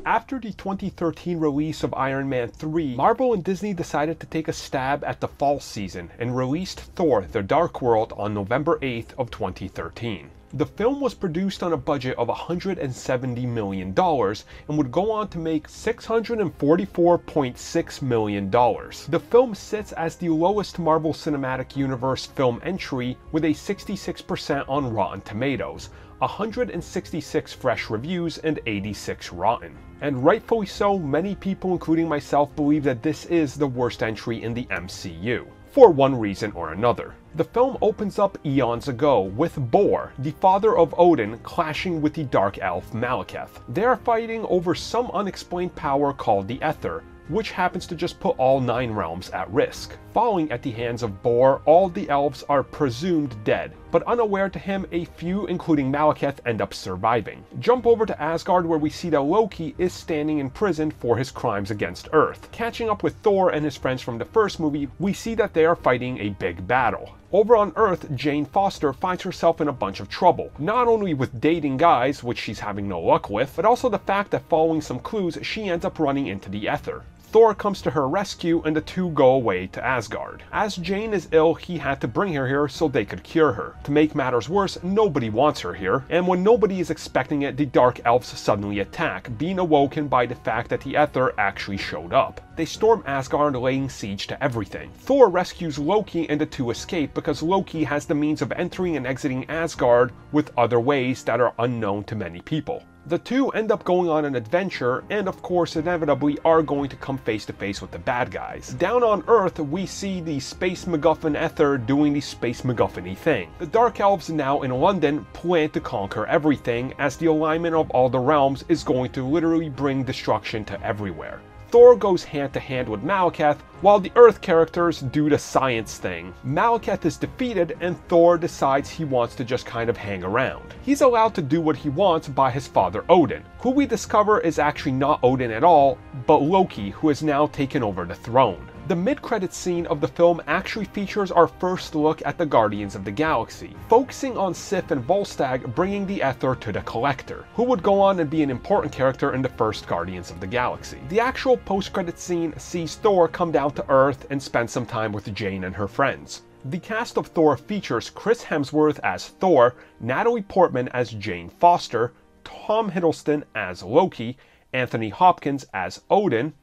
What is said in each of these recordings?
After the 2013 release of Iron Man 3, Marvel and Disney decided to take a stab at the fall season and released Thor: The Dark World on November 8th of 2013. The film was produced on a budget of $170 million and would go on to make $644.6 million. The film sits as the lowest Marvel Cinematic Universe film entry with a 66% on Rotten Tomatoes, 166 fresh reviews, and 86 rotten. And rightfully so, many people, including myself, believe that this is the worst entry in the MCU, for one reason or another. The film opens up eons ago with Bor, the father of Odin, clashing with the Dark Elf Malekith. They are fighting over some unexplained power called the Ether, which happens to just put all 9 realms at risk. Falling at the hands of Bor, all the elves are presumed dead, but unaware to him, a few, including Malekith, end up surviving. Jump over to Asgard, where we see that Loki is standing in prison for his crimes against Earth. Catching up with Thor and his friends from the first movie, we see that they are fighting a big battle. Over on Earth, Jane Foster finds herself in a bunch of trouble, not only with dating guys, which she's having no luck with, but also the fact that following some clues, she ends up running into the Ether. Thor comes to her rescue and the two go away to Asgard. As Jane is ill, he had to bring her here so they could cure her. To make matters worse, nobody wants her here, and when nobody is expecting it, the Dark Elves suddenly attack, being awoken by the fact that the Ether actually showed up. They storm Asgard, laying siege to everything. Thor rescues Loki and the two escape because Loki has the means of entering and exiting Asgard with other ways that are unknown to many people. The two end up going on an adventure, and of course inevitably are going to come face to face with the bad guys. Down on Earth, we see the Space MacGuffin Ether doing the Space MacGuffin-y thing. The Dark Elves, now in London, plan to conquer everything, as the alignment of all the realms is going to literally bring destruction to everywhere. Thor goes hand to hand with Malekith, while the Earth characters do the science thing. Malekith is defeated, and Thor decides he wants to just kind of hang around. He's allowed to do what he wants by his father Odin, who we discover is actually not Odin at all, but Loki, who has now taken over the throne. The mid-credits scene of the film actually features our first look at the Guardians of the Galaxy, focusing on Sif and Volstagg bringing the Ether to the Collector, who would go on and be an important character in the first Guardians of the Galaxy. The actual post-credits scene sees Thor come down to Earth and spend some time with Jane and her friends. The cast of Thor features Chris Hemsworth as Thor, Natalie Portman as Jane Foster, Tom Hiddleston as Loki, Anthony Hopkins as Odin,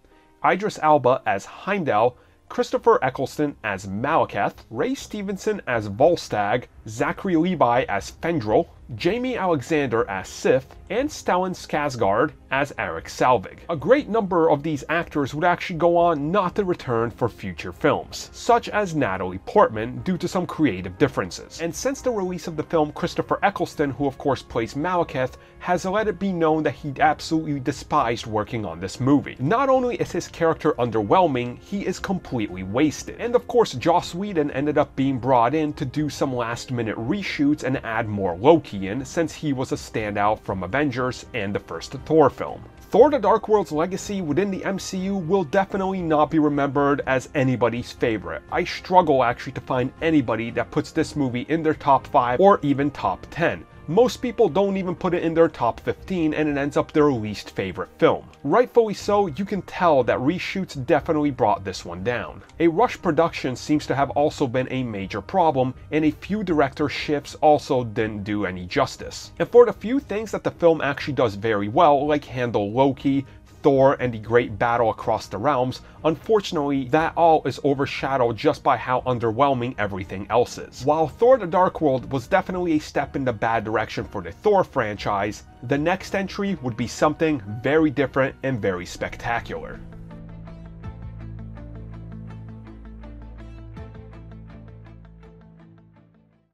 Idris Elba as Heimdall, Christopher Eccleston as Malekith, Ray Stevenson as Volstagg, Zachary Levi as Fendrel, Jamie Alexander as Sif, and Stellan Skarsgård as Erik Selvig. A great number of these actors would actually go on not to return for future films, such as Natalie Portman, due to some creative differences. And since the release of the film, Christopher Eccleston, who of course plays Malekith, has let it be known that he absolutely despised working on this movie. Not only is his character underwhelming, he is completely wasted. And of course, Joss Whedon ended up being brought in to do some last-minute reshoots and add more Loki in, since he was a standout from Avengers and the first Thor film. Thor: The Dark World's legacy within the MCU will definitely not be remembered as anybody's favorite. I struggle actually to find anybody that puts this movie in their top 5 or even top 10. Most people don't even put it in their top 15, and it ends up their least favorite film. Rightfully so, you can tell that reshoots definitely brought this one down. A rush production seems to have also been a major problem, and a few director shifts also didn't do any justice. And for the few things that the film actually does very well, like handle Loki, Thor, and the great battle across the realms, unfortunately that all is overshadowed just by how underwhelming everything else is. While Thor: The Dark World was definitely a step in the bad direction for the Thor franchise, the next entry would be something very different and very spectacular.